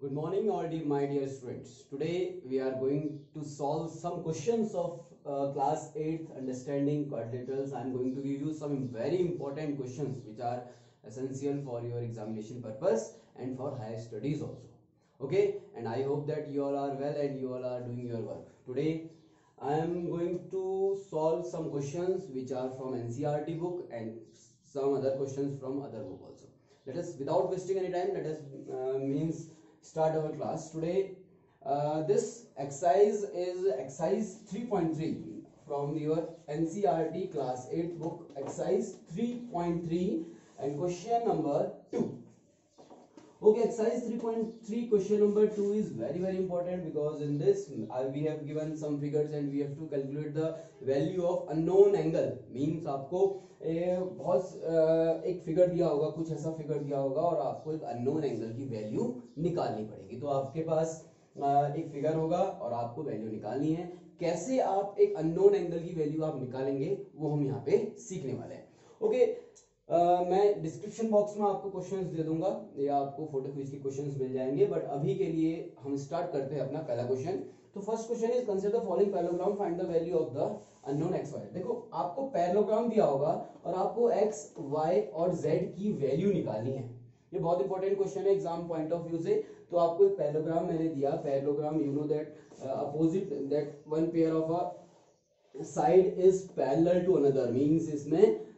Good morning, all my dear students. Today we are going to solve some questions of class 8th understanding quadrilaterals. I am going to give you some very important questions which are essential for your examination purpose and for higher studies also. Okay, and I hope that you all are well and you all are doing your work. Today I am going to solve some questions which are from NCERT book and some other questions from other book also. Let us, without wasting any time, let us start our class today. This exercise is exercise 3.3 from your NCERT class 8 book, exercise 3.3 and question number 2. Okay, exercise 3.3 question number 2 is very important because in this we have given some figures and we have to calculate the value of unknown angle. Means आपको बहुत एक figure दिया होगा, कुछ ऐसा figure दिया होगा और आपको एक अननोन एंगल की वैल्यू निकालनी पड़ेगी. तो आपके पास एक फिगर होगा और आपको वैल्यू निकालनी है. कैसे आप एक अननोन एंगल की वैल्यू आप निकालेंगे वो हम यहाँ पे सीखने वाले हैं. ओके, मैं डिस्क्रिप्शन बॉक्स में आपको क्वेश्चंस दे दूंगा या आपको फोटो खींच के क्वेश्चंस मिल जाएंगे, बट अभी के लिए हम स्टार्ट करते हैं अपना पहला क्वेश्चन. तो first question is consider the following parallelogram, find the value of the unknown x y. देखो, आपको पैरेललोग्राम दिया होगा और आपको एक्स वाई और जेड की वैल्यू निकालनी है. ये बहुत इंपॉर्टेंट क्वेश्चन है एग्जाम पॉइंट ऑफ व्यू से. तो आपको एक पैरेललोग्राम मैंने दिया. Parallelogram, you know that opposite that one pair of a side is parallel to another. Means इसमें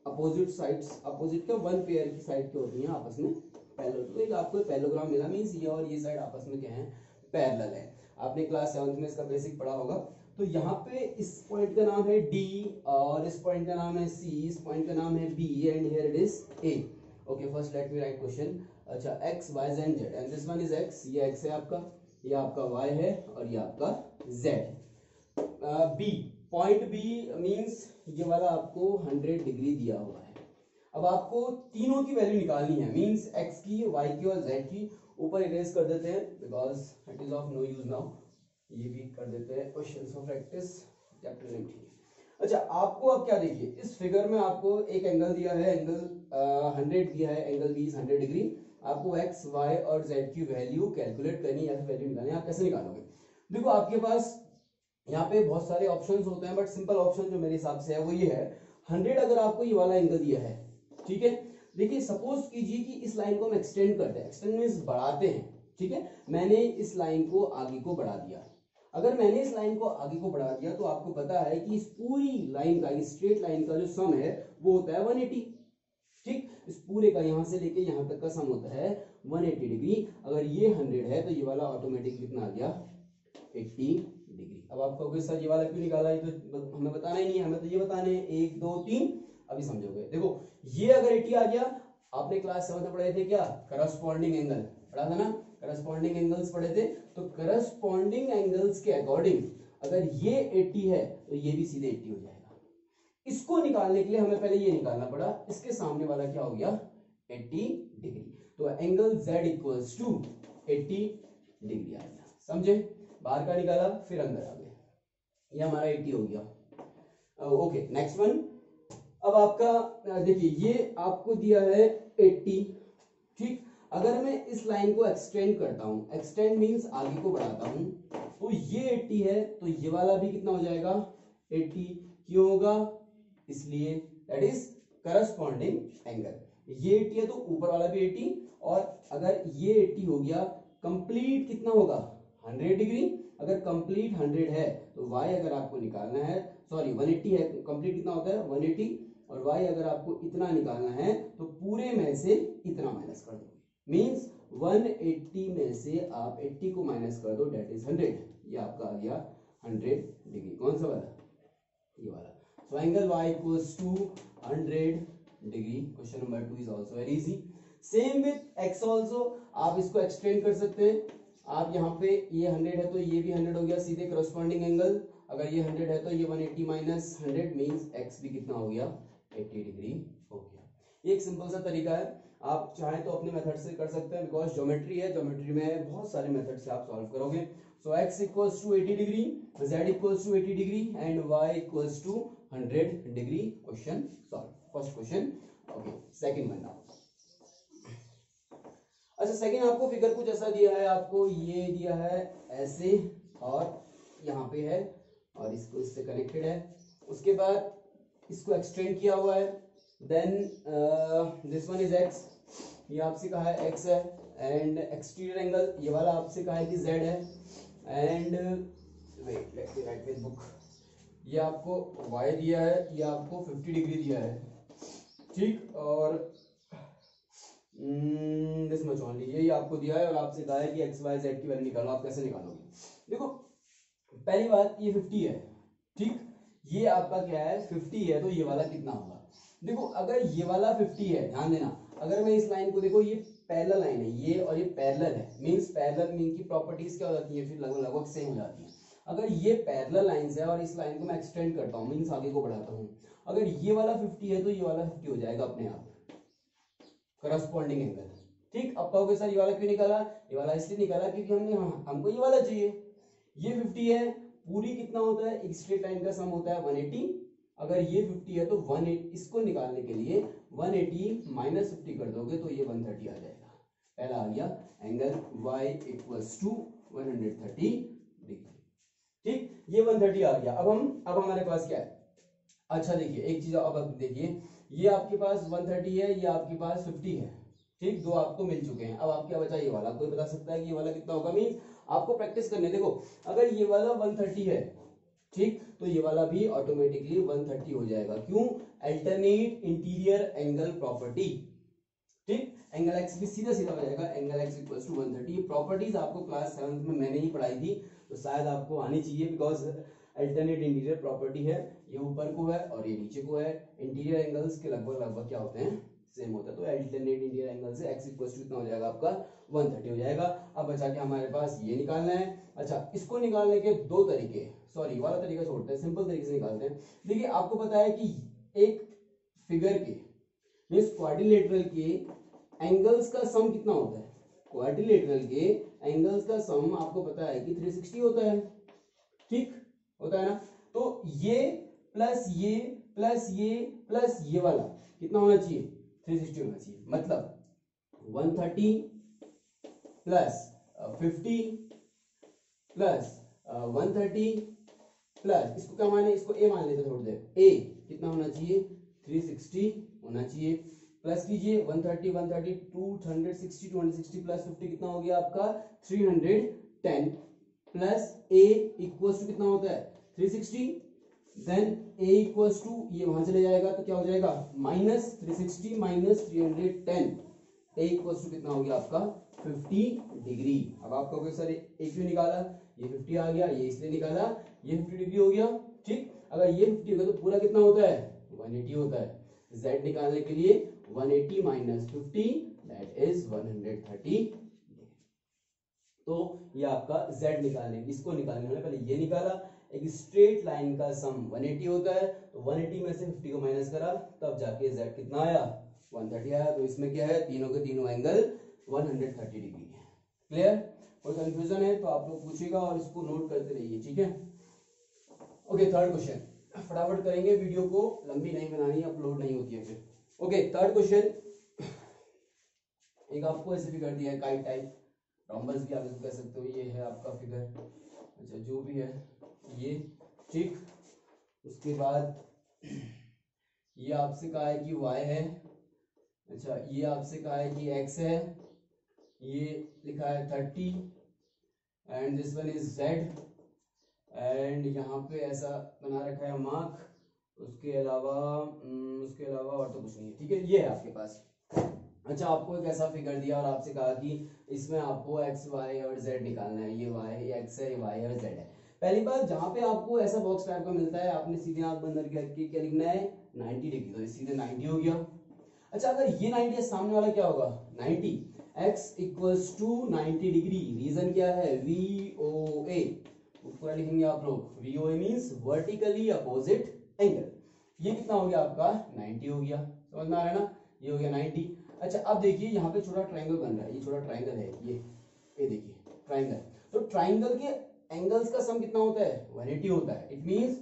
अपोजिट साइड्स, अपोजिट का वन पेयर की साइड क्या होती है आपस में पैरेलल. तो एक आपको पैरेललोग्राम मिला. मींस ये और ये साइड आपस में क्या है, पैरेलल है. आपने क्लास 7th में इसका बेसिक पढ़ा होगा. तो यहाँ पे इस पॉइंट का नाम है डी और इस पॉइंट का नाम है सी, इस पॉइंट का नाम है B and here it is A. Okay, first let me write question. अच्छा, X Y and Z and this one is x. ये एक्स है आपका, ये आपका वाई है और ये आपका Z. B, point B means ये वाला आपको 100 डिग्री दिया हुआ है. अब आपको तीनों की वैल्यू निकालनी है. मींस एक्स की, वाई की और जेड की. ऊपर इरेज कर देते हैं because it is of no use now. ये भी कर देते हैं क्वेश्चंस ऑफ प्रैक्टिस चैप्टर 19. अच्छा, आपको अब क्या देखिए, इस फिगर में आपको एक एंगल दिया है, एंगल 100 दिया है, एंगल बी 100 डिग्री. आपको एक्स वाई और जेड की वैल्यू कैलकुलेट करनी है या वैल्यू निकालनी है. आप कैसे निकालोगे? देखो, आपके पास यहाँ पे बहुत सारे ऑप्शंस होते हैं, बट सिंपल ऑप्शन जो मेरे हिसाब से है वो ये है. 100 अगर आपको ये वाला एंगल दिया है, ठीक है. देखिए, सपोज कीजिए कि इस लाइन को हम एक्सटेंड करते हैं. एक्सटेंड मींस बढ़ाते हैं, ठीक है. मैंने इस लाइन को आगे को बढ़ा दिया. अगर मैंने इस लाइन को आगे को बढ़ा दिया तो आपको पता है कि इस पूरी लाइन का, इस स्ट्रेट लाइन का जो सम है वो होता है 180. ठीक, इस पूरे का यहां से लेके यहां तक का सम होता है 180 डिग्री. अगर ये 100 है तो ये वाला ऑटोमेटिक कितना आ गया, 80 डिग्री. अब आप कहोगे सर ये वाला क्यों निकाला, ये तो हमें बताना ही नहीं है, हमें तो ये बताने 1 2 3. अभी समझोगे. देखो, ये अगर 80 आ गया, आपने क्लास 7 में पढ़े थे क्या, करस्पॉन्डिंग एंगल पढ़ा था ना, करस्पॉन्डिंग एंगल्स पढ़े थे. तो करस्पॉन्डिंग एंगल्स के अकॉर्डिंग अगर ये 80 है तो ये भी सीधे 80 हो जाएगा. इसको निकालने के लिए हमें पहले ये निकालना पड़ा. इसके सामने वाला क्या हो गया, 80 डिग्री. तो angle Z equals to 80 degree आ गया. समझे? बाहर का निकाला फिर अंदर आ गया, ये हमारा 80 हो गया. Okay, next one. अब आपका देखिए, ये आपको दिया है 80, ठीक. अगर मैं इस लाइन को एक्सटेंड करता हूं, एक्सटेंड मींस आगे को बढ़ाता हूं, तो ये 80 है तो ये वाला भी कितना हो जाएगा, 80. क्यों होगा? इसलिए दैट इज करस्पॉन्डिंग एंगल. ये 80 है तो ऊपर वाला भी 80. और अगर ये 80 हो गया, कंप्लीट कितना होगा, 100 डिग्री. अगर कंप्लीट 100 है तो y अगर आपको निकालना है, सॉरी 180 है, कंप्लीट कितना होता है 180. और y अगर आपको इतना निकालना है तो पूरे में से इतना माइनस कर दो. मींस 180 में से आप 80 को माइनस कर दो, दैट इज 100. ये आपका आ गया 100 डिग्री. कौन सा वाला, ये वाला. So angle y equals to 100 degree. Question number 2 is also very easy. Same with x also. आप इसको एक्सटेंड कर सकते हैं. आप यहाँ पे ये 100 है तो ये भी 100 हो गया, सीधे करस्पॉन्डिंग एंगल. अगर ये 100 है तो ये 180 माइनस 100 मींस x भी कितना हो गया, 80 डिग्री हो गया. ये एक सिंपल सा तरीका है. आप चाहें तो अपने मेथड से कर सकते हैं बिकॉज ज्योमेट्री है, ज्योमेट्री में बहुत सारे मेथड से आप सॉल्व करोगे. So x equals to 80 degree, z equals to 80 degree and y equals to 100 degree. Question solve. First question. Okay, second one now. अच्छा सेकंड आपको फिगर कुछ ऐसा दिया है, आपको ये दिया है ऐसे और यहाँ पे है और इसको इससे कनेक्टेड है, उसके बाद इसको एक्सटेंड किया हुआ है, then this one is x, ये आपसे कहा है एक्स है, एंड एक्सटीरियर एंगल ये वाला आपसे कहा है कि जेड है, and wait let me write with book, ये आपको y दिया है, ये आपको 50 डिग्री दिया है, ठीक, और दिस मच ओनली, यही आपको दिया है और आपसे कहा है कि एक्स वाई जेड की वैल्यू निकालो। आप कैसे निकालोगे? देखो पहली बात ये 50 है, ठीक, ये आपका क्या है 50 है, तो ये वाला कितना होगा? देखो अगर ये वाला 50 है, ध्यान देना, अगर मैं इस लाइन को देखो, ये पैरेलल लाइन है ये और ये पैरेलल है, मींस पैरेलल मीन की प्रॉपर्टीज क्या हो जाती है, फिर लगभग सेम हो जाती है। अगर ये पैरेलल लाइंस है और इस लाइन को मैं एक्सटेंड करता हूँ, मींस आगे को बढ़ाता हूँ, अगर ये वाला 50 है तो ये वाला 50 हो जाएगा अपने आप, करस्पॉन्डिंग एंगल, ठीक। अब कहोगे सर ये वाला क्यों निकाला? ये वाला इसलिए निकाला क्योंकि हमको ये वाला चाहिए, ये 50 है, पूरी कितना होता है, एक स्ट्रेट लाइन का सम होता है 180, अगर ये 50 है तो 180, इसको निकालने के लिए 180 माइनस 50 कर दोगे तो ये 130 आ जाएगा। पहला आ गया angle y equals to 130 degree, ठीक, ये 130 आ गया। अब हमारे पास क्या है? अच्छा देखिए एक चीज, अब देखिए ये आपके पास 130 है, ये आपके पास 50 है, ठीक, दो आपको मिल चुके हैं। अब आप क्या बचा, ये वाला, कोई बता सकता है कि ये वाला कितना होगा? मींस आपको प्रैक्टिस करने, देखो अगर ये वाला 130 है, ठीक, तो ये वाला भी ऑटोमेटिकली 130 हो जाएगा। क्यों? अल्टरनेट इंटीरियर एंगल प्रॉपर्टी, ठीक, एंगल एक्स भी सीधा सीधा हो जाएगा, एंगल एक्स इक्वल्स टू 130। ये प्रॉपर्टीज आपको क्लास 7th में मैंने ही पढ़ाई थी, तो शायद आपको आनी चाहिए, बिकॉज अल्टरनेट इंटीरियर प्रॉपर्टी है, ये ऊपर को है और ये नीचे को है, इंटीरियर एंगल्स के लगभग क्या होते हैं, सेम होता है, तो अल्टरनेट इंटीरियर एंगल से x इक्वल्स टू कितना हो जाएगा आपका 130 हो जाएगा। अब बचा के हमारे पास ये निकालना है। अच्छा इसको निकालने के दो तरीके, सॉरी वाला तरीका छोड़ते हैं, सिंपल तरीके से निकालते हैं। देखिए आपको पता है कि एक फिगर के मींस क्वाड्रिलेटरल के एंगल्स का सम कितना होता है? क्वाड्रिलेटरल के एंगल्स का सम आपको पता है कि 360 होता है, ठीक होता है ना। तो ये प्लस ये प्लस ये प्लस ये वाला कितना होना चाहिए? 360 होना चाहिए। मतलब 130 प्लस 50 प्लस 130 प्लस, इसको क्या माने, इसको ए मान लेते थोड़ी देर, ए कितना होना चाहिए? 360 होना चाहिए। प्लस कीजिए 130 130 260 260 प्लस 50 कितना हो गया आपका 310 प्लस ए इक्वल्स टू कितना होता है 360, देन ए इक्वल्स टू ये वहां चले जाएगा तो क्या हो जाएगा minus 360 minus 310, a equals to कितना हो गया आपका 50 डिग्री। अब आप कहोगे सर ए क्यों निकाला, ये 50 आ गया, ये इसलिए निकाला, ये 50 डिग्री हो गया, ठीक। अगर ये 50 होगा तो पूरा कितना होता है 180 होता है। z निकालने के लिए 180 माइनस 50 दैट इज 130। तो ये आपका z निकालने, इसको निकालने वाले पहले ये निकाला, एक स्ट्रेट लाइन का सम 180 होता है, तो 180 में से 50 को माइनस करा तब जाके z कितना आया 130 आया। तो इसमें क्या है, तीनों के तीनों एंगल 130 डिग्री है। क्लियर? कोई कंफ्यूजन है तो आप लोग पूछेगा और इसको नोट करते रहिए, ठीक है। ओके थर्ड क्वेश्चन फटाफट करेंगे, वीडियो को लंबी नहीं बनानी, अपलोड नहीं होती है फिर। ओके थर्ड क्वेश्चन, एक आपको ऐसे फिगर दिया है काइट टाइप, रॉम्बस भी आप कह सकते हो, ये है आपका फिगर, अच्छा जो भी है ये, ठीक। उसके बाद ये आपसे कहा है कि y है, अच्छा ये आपसे कहा है कि x है, ये लिखा है 30 and this one is z, and यहाँ पे ऐसा बना रखा है मार्क, उसके अलावा और तो कुछ नहीं है, ठीक है। ये है आपके पास। अच्छा आपको एक ऐसा फिगर दिया और आपसे कहा कि इसमें आपको x y और z निकालना है, ये y ये x है, ये y और z है। पहली बात जहां पे आपको ऐसा बॉक्स टाइप का मिलता है, आपने सीधे आंख बंद करके क्या लिखना है 90 डिग्री, तो ये सीधे 90 हो गया। अच्छा अगर ये 90 है, सामने वाला क्या होगा 90, x equals to 90 degree, reason क्या है VOA, पूरा लिखेंगे आप लोग, VOA means vertically opposite angle. ये कितना हो गया आपका 90 हो गया, समझ में आ रहा है ना, ये हो गया 90। अच्छा अब देखिए यहाँ पे छोटा ट्रायंगल बन रहा है, ये छोटा ट्रायंगल है, ये देखिए ट्रायंगल, तो ट्रायंगल के एंगल्स का सम कितना होता है 180 होता है। It means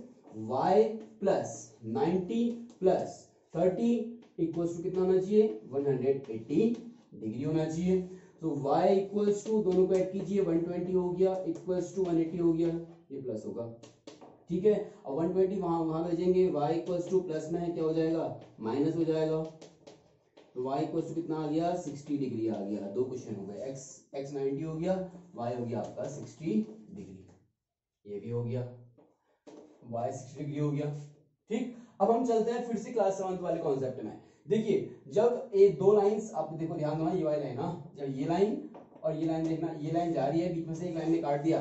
y plus 90 plus 30 equals to कितना होना चाहिए 180 डिग्री होना चाहिए। तो y इक्वल्स टू, दोनों को ऐड कीजिए, 120 हो गया इक्वल्स टू 180 हो गया, ये प्लस होगा, ठीक है। अब 120 वहां वहां भेजेंगे, y इक्वल्स टू प्लस में है क्या हो जाएगा, माइनस हो जाएगा, तो y इक्वल्स टू कितना आ गया, 60 डिग्री आ गया। दो क्वेश्चन हो गए, x 90 हो गया, y हो गया आपका 60 डिग्री, ये भी हो गया, y 60 डिग्री हो गया, ठीक। अब हम चलते हैं फिर से क्लास 7 वाले कॉन्सेप्ट में। देखिए जब ये दो लाइंस, आप देखो ध्यान दो, ये वाली लाइन ना, जब ये लाइन और ये लाइन, देखना ये लाइन जा रही है, बीच में से एक लाइन ने काट दिया,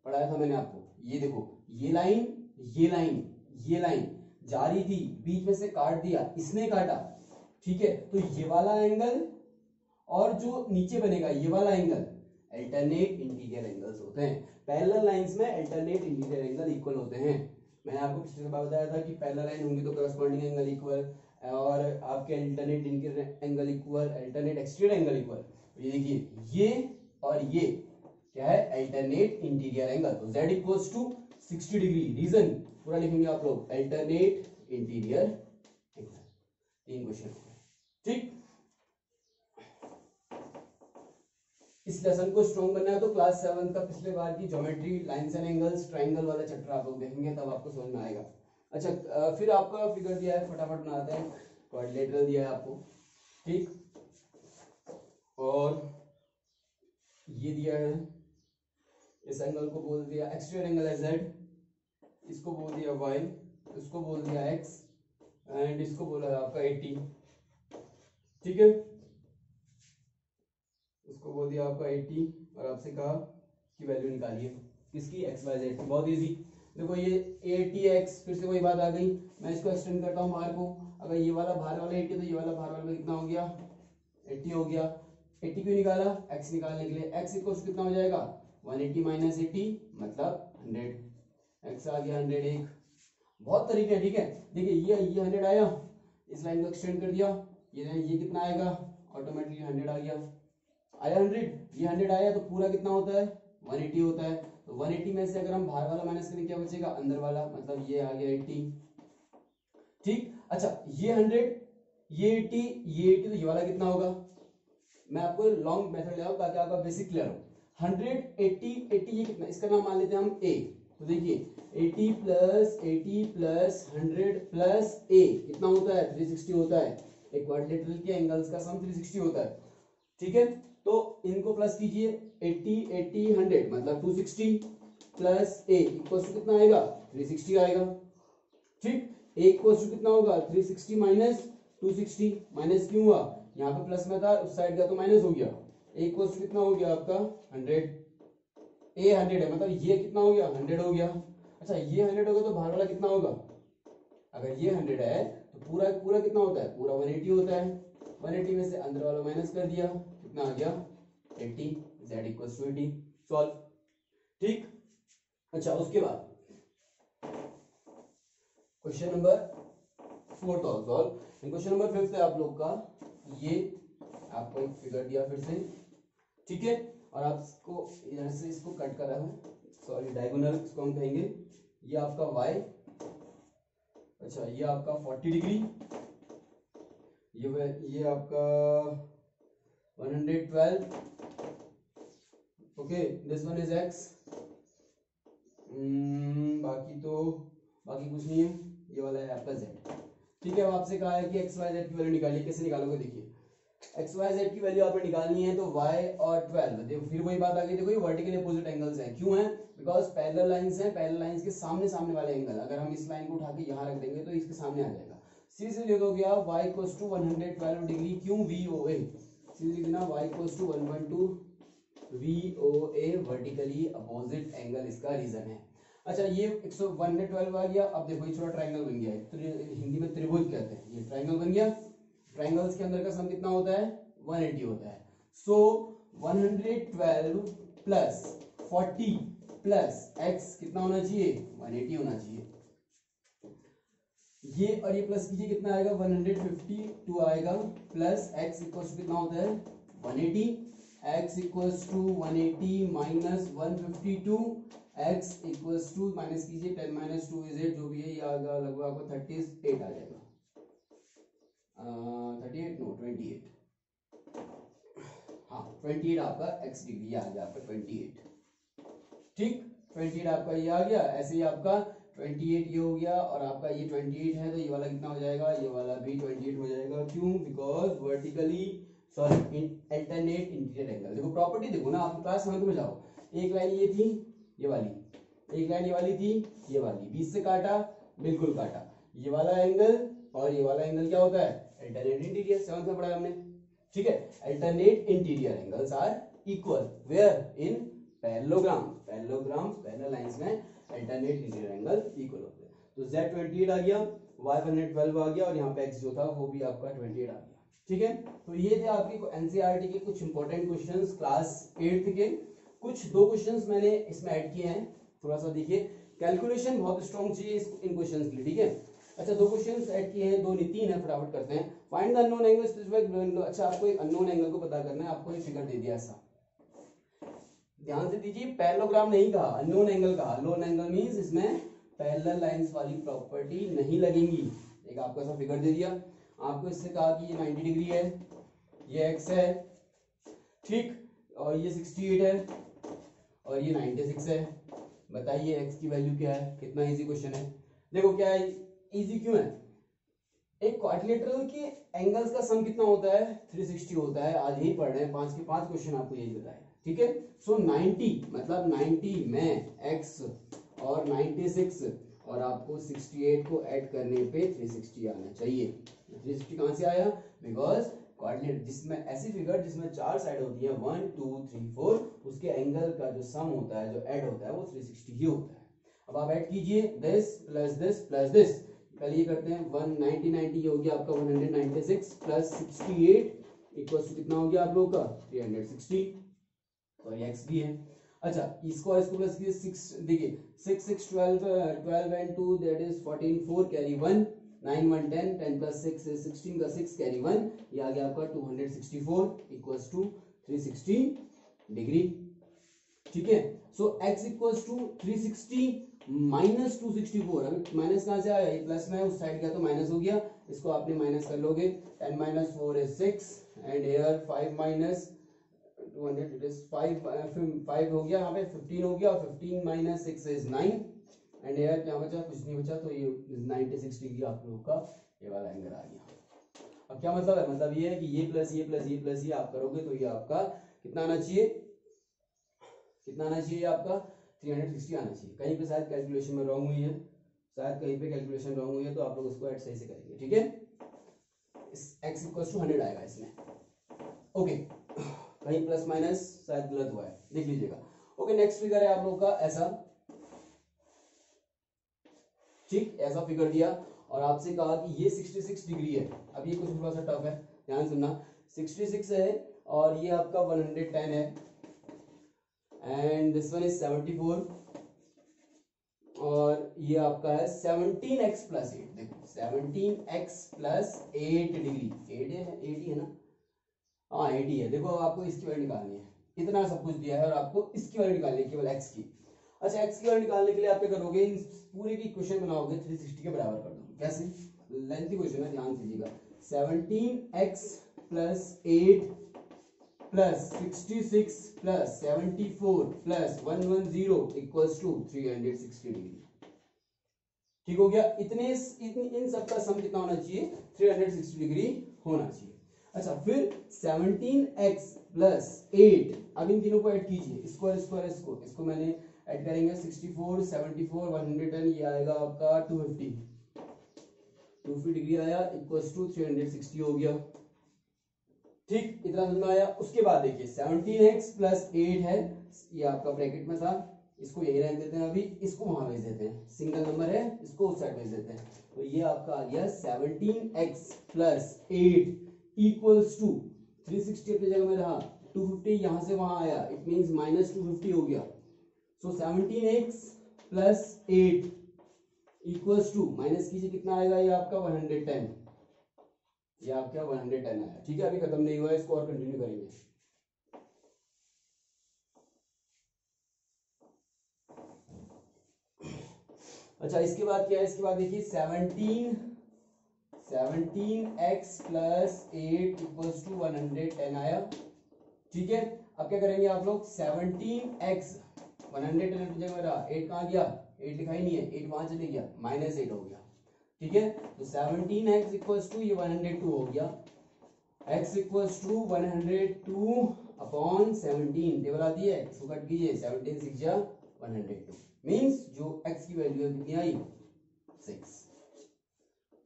पढ़ाया था मैंने आपको, ये देखो ये लाइन, ये लाइन, ये लाइन जा रही थी, बीच में से काट दिया, इसने काटा, ठीक है। तो ये वाला एंगल और जो नीचे बनेगा ये वाला एंगल अल्टरनेट इंटीरियर एंगल्स होते हैं। पैरेलल लाइंस में अल्टरनेट इंटीरियर एंगल इक्वल होते हैं। मैंने आपको पिछले बार बताया था कि पैरेलल लाइन होंगी तो करस्पॉन्डिंग एंगल इक्वल, और आपके alternate interior angle equal, alternate exterior angle equal. ये देखिए ये और ये क्या है, अल्टरनेट इंटीरियर एंगल, तो z equals to 60 degree. Reason पूरा लिखेंगे आप लोग, अल्टरनेट इंटीरियर एंगल। तीन क्वेश्चन हो गए, ठीक। इस लेसन को स्ट्रॉन्ग करना है तो क्लास 7 का पिछले बार की geometry, lines and angles, triangle वाला चैप्टर आप लोग देखेंगे, तब आपको समझ में आएगा। अच्छा फिर आपका फिगर दिया है, फटाफट बनाते हैं। क्वाड्रिलेटरल दिया है आपको, ठीक, और ये दिया है, इस एंगल को बोल दिया एक्सटीरियर एंगल है z, इसको बोल दिया y, इसको बोल दिया x, एंड इसको बोला है आपका 80, ठीक है। इसको बोल दिया आपका 80 और आपसे कहा कि वैल्यू निकालिए किसकी, x y z की। बहुत इजी, देखो ये 80x, फिर से वही बात आ गई, मैं इसको एक्सटेंड करता हूँ बाहर को, अगर ये वाला बाहर वाला 80 तो ये वाला बाहर वाला कितना हो गया, 80 हो गया। 80 क्यों निकाला, x निकालने के लिए, x इक्वल कितना हो जाएगा, 180 माइनस 80 मतलब 100, x आ गया 101। बहुत तरीके हैं, ठीक है। देखिए ये 100 आया, इस लाइन को एक्सटेंड कर दिया, ये कितना आएगा, ऑटोमेटिकली 100 आ गया, आया 100, ये 100 आया तो पूरा कितना होता है, 180 होता है। तो 180 में से अगर हम बाहर वाला माइनस करें क्या बचेगा, अंदर वाला, मतलब ये आ गया 80, ठीक। अच्छा ये 100, ये 80, ये 80, तो ये वाला कितना होगा, मैं आपको लॉन्ग मेथड ले रहा हूं ताकि आपका बेसिक क्लियर हो। 100 80 80, ये कितना, इसका नाम मान लेते हैं हम a, तो देखिए 80 प्लस 80 प्लस 100 प्लस a कितना होता है, 360 होता है। एक क्वाड्रिलेटरल के एंगल्स का सम 360 होता है, ठीक है। तो इनको प्लस कीजिए, 80 80 100 मतलब 260 प्लस a इक्वल टू कितना आएगा, 360 आएगा, ठीक। a इक्वल टू कितना होगा, 360 माइनस 260, माइनस क्यों हुआ, यहाँ पे प्लस में था, उस साइड गया तो माइनस हो गया। a इक्वल टू कितना हो गया आपका 100, a 100 है, मतलब ये कितना हो गया, 100 हो गया। अच्छा ये 100 होगा तो बाहर वाला कितना होगा, अगर ये 100 है तो पूरा पूरा कितना होता है, पूरा 180 होता है। 180 में से अंदर वाला माइनस कर दिया, कितना आ गया 80, z इक्वल टू 80, सॉल्व, ठीक। अच्छा उसके बाद question number 4 solve. Question number 5 है आप लोग का, ये आपको एक फिगर दिया फिर से, ठीक है, और आपको इधर से इसको कट करा है, सॉरी डायगोनल इसको हम कहेंगे, ये आपका y, अच्छा ये आपका 40 डिग्री, ये आपका 112, okay, this one is x, बाकी कुछ नहीं है, ये वाला है आपका z, ठीक है। अब आपसे कहा है कि x y z की वैल्यू निकालिए, कैसे निकालोगे, देखिए x y z की वैल्यू आपने निकालनी है तो y और 12, देखो फिर वही बात आ गई, देखो ये वर्टिकली अपोजिट एंगल्स हैं, क्यों है, बिकॉज पैरेलल लाइंस हैं, पैरेलल लाइंस के सामने सामने वाले एंगल, अगर हम इस लाइन को उठा के यहाँ रख देंगे तो इसके सामने आ जाएगा, सीधे लिख दोगे आप y इक्वल्स टू 112 डिग्री, क्यों VOA, सीधे लिखना y equals to 112 VOA, vertically opposite angle इसका रीजन है। अच्छा ये 112 आ गया, अब देखो ये छोटा ट्रायंगल बन गया है, तो हिंदी में त्रिभुज कहते हैं, ये ट्रायंगल बन गया, ट्रायंगल्स के अंदर का सम कितना होता है, 180 होता है। सो 112 प्लस 40 प्लस x कितना होना चाहिए, 180 होना चाहिए। ये और ये प्लस कीजिए, कितना आएगा 152 आएगा, प्लस x इक्वल्स कितना होता है 180, x equals to 180 minus 152, x equals to minus कीजिए 10 माइनस 2 इज 8, जो भी है ये आएगा लगभग आपको 38 आ जाएगा, 38 नो 28, हाँ 28 आपका x डिग्री आ गया आपका 28, ठीक 28 आपका ये आ गया। ऐसे ही आपका 28 ये हो गया और आपका ये 28 है तो ये वाला कितना हो जाएगा, ये वाला भी 28 हो जाएगा। क्यों? Because vertically sorry alternate interior angle. देखो प्रॉपर्टी देखो ना, आप क्लास 7 में जाओ, एक लाइन ये थी ये वाली, एक लाइन ये वाली थी ये वाली, बीच से काटा बिल्कुल काटा, ये वाला एंगल और ये वाला एंगल क्या होता है, अल्टरनेट इंटीरियर। 7th में पढ़ा हमने, ठीक है। Alternate interior angles are equal where in parallelogram, parallelogram parallel lines में अल्टरनेट इंटीरियर एंगल इक्वल होते हैं। तो z 28 आ गया, y 112 आ गया और यहाँ पे x जो था वो भी आपका 28 आ गया, ठीक है। तो ये थे आपके एनसीईआरटी के कुछ इंपॉर्टेंट क्वेश्चंस क्लास 8th के। कुछ 2 क्वेश्चंस मैंने इसमें ऐड किए हैं, थोड़ा सा देखिए। कैलकुलेशन बहुत स्ट्रॉन्ग चाहिए इन क्वेश्चंस के लिए, ठीक है। अच्छा 2 क्वेश्चंस ऐड किए हैं, 2 नहीं 3 है, फटाफट करते हैं। Find the unknown angle specified. अच्छा आपको एक अननोन एंगल को पता करना है, आपको एक फिगर दे दिया ऐसा, ध्यान से दीजिए, पैरेललोग्राम नहीं कहा, अननोन एंगल कहा। अननोन एंगल मींस इसमें पैरेलल लाइंस वाली प्रॉपर्टी नहीं लगेंगी। एक आपको ऐसा फिगर दे दिया, आपको इससे कहा कि ये 90 डिग्री है, ये x है, ठीक, और ये 68 है और ये 96 है। बताइए x की वैल्यू क्या है। कितना इजी क्वेश्चन है। देखो क्या है इजी क्यों है, एक क्वाड्रिलेटरल के एंगल्स का सम कितना होता है, 360 होता है। आज यही पढ़ रहे हैं, 5 के 5 क्वेश्चन आपको यही बताए, ठीक है। सो 90 मतलब 90 में x और 96 और आपको 68 को ऐड करने पे 360 आना चाहिए। 360 कहां से आया, बिकॉज क्वाड्रिलेटरल जिसमें ऐसी फिगर जिसमें 4 साइड होती है 1 2 3 4, उसके एंगल का जो सम होता है, जो ऐड होता है वो 360 ही होता है। अब आप ऐड कीजिए this plus this plus this, पहले ये करते हैं 190 90 ये हो गया आपका 196 प्लस 68 इक्वल्स टू कितना हो गया आप लोगों का 360, और ये x भी है। अच्छा इसको प्लस कीजिए 6, देखिए 6 6 12 and 2 that is 14 4 carry 1 9 1 10 10 plus 6 is 16 का 6 कैरी 1, ये आ गया आपका 264 इक्वल्स टू 360 डिग्री, ठीक है। सो x इक्वल्स टू 360 माइनस 264, अभी माइनस कहां से आया, ये प्लस में उस साइड गया तो माइनस हो गया, इसको आपने माइनस कर लोगे। 10 minus 4 is 6 and here 5 minus 200 it is 5 हो गया, यहाँ पे 15 हो गया और 15 माइनस 6 इज 9 एंड हियर क्या बचा, कुछ नहीं बचा, तो ये 96 डिग्री आप लोगों का ये वाला एंगल आ गया। अब क्या मतलब है, मतलब ये है कि ये प्लस ये प्लस ये प्लस ये आप करोगे तो ये आपका कितना आना चाहिए, कितना आना चाहिए आपका 360 आना चाहिए। कहीं पे शायद कैलकुलेशन में रॉन्ग हुई है, शायद कहीं पे कैलकुलेशन रॉन्ग हुई है, तो आप लोग उसको ऐड सही से करेंगे, ठीक है। x इक्वल्स टू 100 आएगा इसमें, ओके। कहीं प्लस माइनस शायद गलत हुआ है, देख लीजिएगा। ओके नेक्स्ट फिगर है आप लोगों का ऐसा, ठीक, ऐसा फिगर दिया और आपसे कहा कि ये 66 डिग्री है। अब ये कुछ थोड़ा सा टफ है, ध्यान सुनना। 66 है और ये आपका 110 है एंड दिस वन इज 74 और ये आपका है 17x प्लस 8। देखो 17x प्लस 8 डिग्री, 8 है, 8 ही है ना, हाँ 8 ही है। देखो आपको इसकी वैल्यू निकालनी है, इतना सब कुछ दिया है और आपको इसकी वैल्यू निकालनी है, केवल x की। अच्छा x की वैल्यू निकालने के लिए आप क्या करोगे, इन पूरे की इक्वेशन बनाओगे 360 के बराबर कर दोगे। कैसे, लेंथी क्वेश्चन है, ध्यान दीजिएगा। 17x plus 8 plus 66 plus 74 plus 110 equals to 360 degree, ठीक हो गया। इन सब का सम कितना होना चाहिए, 360 डिग्री होना चाहिए। अच्छा फिर 17x प्लस 8, अब इन तीनों को ऐड कीजिए, इसको मैंने ऐड करेंगे 64 74 110, ये आएगा आपका 250 डिग्री आया इक्वल्स टू 360 हो गया, ठीक, इतना समझ में आया। उसके बाद देखिए 17x प्लस 8 है, ये आपका ब्रैकेट में था, इसको यही रहने देते हैं, अभी इसको वहां भेज देते हैं, सिंगल नंबर है इसको उस साइड भेज देते हैं, तो ये आपका आ गया 17x प्लस 8 इक्वल्स टू 360 अपनी जगह में रहा, 250 यहां से वहां आया, इट मींस माइनस 250 हो गया। So 17x plus 8 equals to, minus कीजिए कितना आएगा, ये आपका 110, ये आपका 110 आया, ठीक है। अभी खत्म नहीं हुआ है, इसको और कंटिन्यू करेंगे। अच्छा इसके बाद क्या है, इसके बाद देखिए 17x प्लस 8 इक्वल्स टू 110 आया, ठीक है, अब क्या करेंगे आप लोग, 17x 100 जगह मेरा 8 कहाँ गया, 8 लिखा ही नहीं है, 8 वहां चले गया, -8 हो गया। ठीक है, तो 17x इक्वल्स टू ये 102 हो गया, x equals to 102 upon 17, table आती है, इसको कट कीजिए, 17 6 जा 102 मींस जो x की वैल्यू है कितनी आई, 6।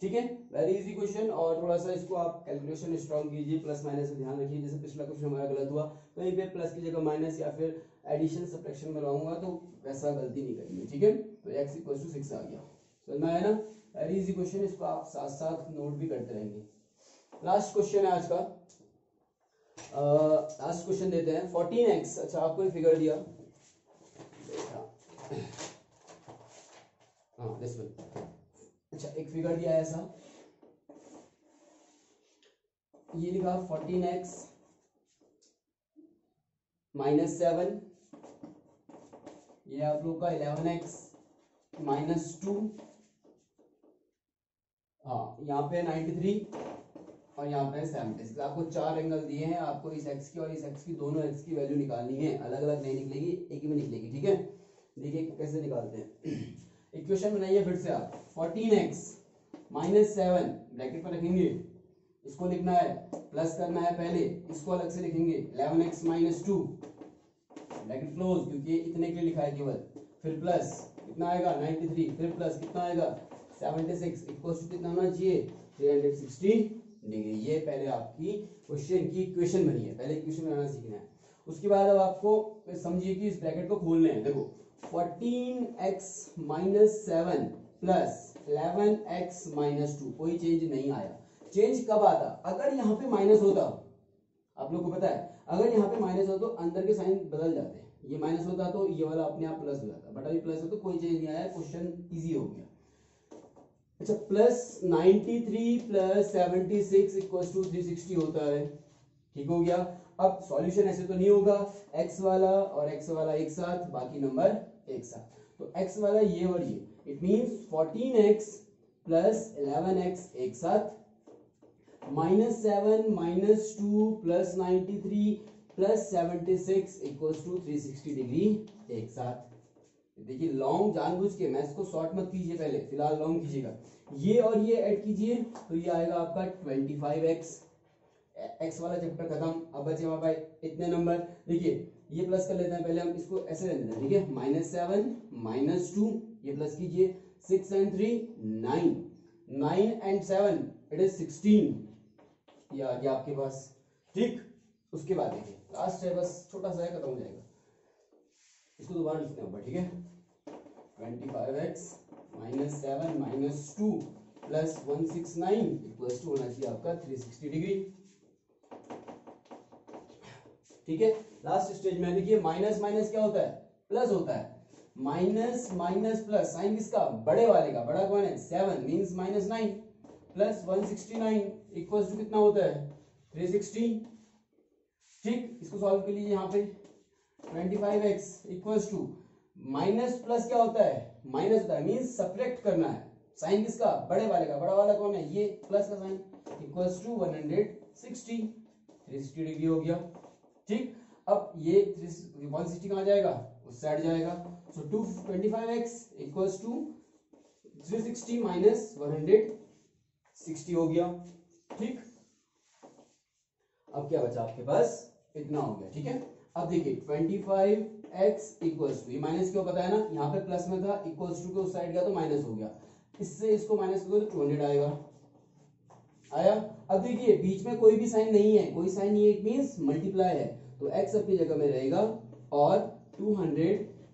ठीक है, वेरी इजी क्वेश्चन। और थोड़ा सा इसको आप कैलकुलेशन स्ट्रॉन्ग कीजिए, प्लस माइनस का ध्यान रखिए। जैसे पिछला क्वेश्चन हमारा गलत हुआ, कहीं पे प्लस की जगह माइनस या फिर एडिशन सब्ट्रैक्शन में लगाऊंगा, तो वैसा गलती नहीं करेंगे। ठीक है, तो x इक्वल टू 6 आ गया, समझ में आया ना, वेरी इजी क्वेश्चन, इसको आप साथ साथ नोट भी करते रहेंगे। लास्ट क्वेश्चन है आज का, लास्ट क्वेश्चन देते हैं। 14x, अच्छा आपको एक फिगर दिया, हाँ दिस वन, अच्छा एक फिगर दिया है ऐसा, ये लिखा 14x -7, ये आप लोग का 11x -2, हाँ यहाँ पे 93 और यहाँ पे 76। आपको 4 एंगल दिए हैं, आपको इस x की और इस x की, दोनों x की वैल्यू निकालनी है, अलग अलग नहीं निकलेगी, एक ही में निकलेगी। ठीक है, देखिए कैसे निकालते हैं। इक्वेशन बनाइए फिर से आप, 14x -7 ब्रैकेट पर रखेंगे, इसको लिखना है, प्लस करना है पहले, इसको अलग से लिखेंगे, 11x -2 ब्रैकेट क्लोज, क्योंकि इतने के लिए लिखा है केवल, फिर प्लस कितना आएगा 93, फिर प्लस कितना आएगा 76, इक्वल्स टू कितना होना चाहिए 360 डिग्री। ये पहले आपकी क्वेश्चन की इक्वेशन बनी है, पहले इक्वेशन बनाना सीखना है। उसके बाद अब आपको समझिए कि इस ब्रैकेट को खोलने हैं। देखो 14x -7 प्लस 11x -2, कोई चेंज नहीं आया। चेंज कब आता, अगर यहाँ पे माइनस होता, आप लोग को पता है, अगर यहाँ पे माइनस हो तो अंदर के साइन बदल जाते हैं, ये माइनस होता तो ये वाला अपने आप प्लस हो जाता, बट अभी प्लस हो तो कोई चेंज नहीं आया, क्वेश्चन इजी हो गया। अच्छा, प्लस 93 प्लस 76 इक्वल्स टू 360 होता है, ठीक हो गया। अब सॉल्यूशन ऐसे तो नहीं होगा, x वाला और x वाला एक साथ, बाकी नंबर एक साथ, तो x वाला ये और ये, it means 14x plus 11x एक साथ, -7 -2 plus 93 plus 76 equals to 360 degree एक साथ। देखिए लॉन्ग जानबूझ के, मैं इसको शॉर्ट मत कीजिए, पहले फिलहाल लॉन्ग कीजिएगा, ये और ये ऐड कीजिए तो ये आएगा आपका 25x, x वाला चैप्टर खत्म। अब बचे हमारे भाई इतने नंबर, देखिए ये प्लस कर लेते हैं, पहले हम इसको ऐसे रहने देते हैं, ठीक है, -7 -2, ये प्लस कीजिए, 6 and 3 9, 9 and 7 इट इज 16, ये आ गया आपके पास। ठीक, उसके बाद देखिए लास्ट है, बस छोटा सा है, खत्म हो जाएगा, इसको दोबारा लिखते हैं ऊपर, ठीक है, 25x -7 -2 प्लस 169 इक्वल्स टू होना चाहिए आपका 360 डिग्री। ठीक है, लास्ट स्टेज में देखिए माइनस माइनस क्या होता है, प्लस होता है, माइनस माइनस प्लस, साइन किसका, बड़े वाले का, बड़ा कौन है 7 मींस -9 प्लस 169 इक्वल्स टू कितना होता है 360। ठीक, इसको सॉल्व कर लीजिए, यहाँ पे 25x equals to, minus plus क्या होता है, माइनस होता है मींस सब्ट्रैक्ट करना है, साइन किसका, बड़े वाले का, बड़ा वाला कौन है ये, प्लस का साइन, इक्वल्स टू 160, 360 डिग्री हो गया। ठीक, अब ये 160 कहाँ जाएगा, उस साइड जाएगा, सो 25x इक्वल्स टू 360 माइनस 160 हो गया। ठीक, अब क्या बचा आपके पास, इतना हो गया। ठीक है, अब देखिए 25x इक्वल्स टू, ये माइनस क्यों पता है ना, यहाँ पे प्लस में था, इक्वल्स टू के उस साइड गया तो माइनस हो गया, इससे इसको माइनस करो तो 200 आएगा, आया। अब देखिए बीच में कोई भी साइन नहीं है, कोई साइन नहीं है, इट मींस मल्टीप्लाई है, तो x अपनी जगह में रहेगा और 200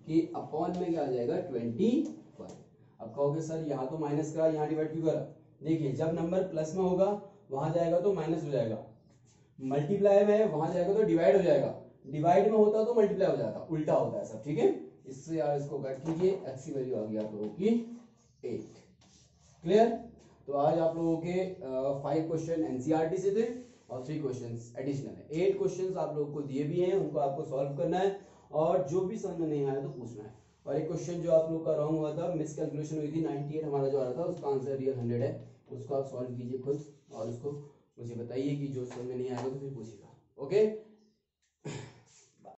के अपॉन में क्या आ जाएगा 25। अब कहोगे सर यहाँ तो माइनस करा, यहाँ डिवाइड क्यों करा, देखिए जब नंबर प्लस में होगा वहां जाएगा तो माइनस हो जाएगा, मल्टीप्लाई में वहां जाएगा तो डिवाइड हो जाएगा, डिवाइड में होता तो मल्टीप्लाई हो जाता, उल्टा होता है सब। ठीक है, इससे यार इसको कट कीजिए, x की वैल्यू आ गई आप लोगों की 8। क्लियर, तो आज आप लोगों के 5 क्वेश्चन एनसीईआरटी से थे और 3 क्वेश्चंस एडिशनल है। 8 क्वेश्चंस आप लोगों को दिए भी हैं, उनको आपको सॉल्व करना है और जो भी समझ में नहीं आया तो पूछना है। और एक क्वेश्चन जो आप लोग का रॉन्ग हुआ था, मिस कैलकुलेशन हुई थी, 98 हमारा जो आ रहा था उसका आंसर रियल 100 है, उसको आप सॉल्व कीजिए खुद और उसको मुझे बताइए कि जो समझ में नहीं आएगा तो फिर पूछिएगा। ओके।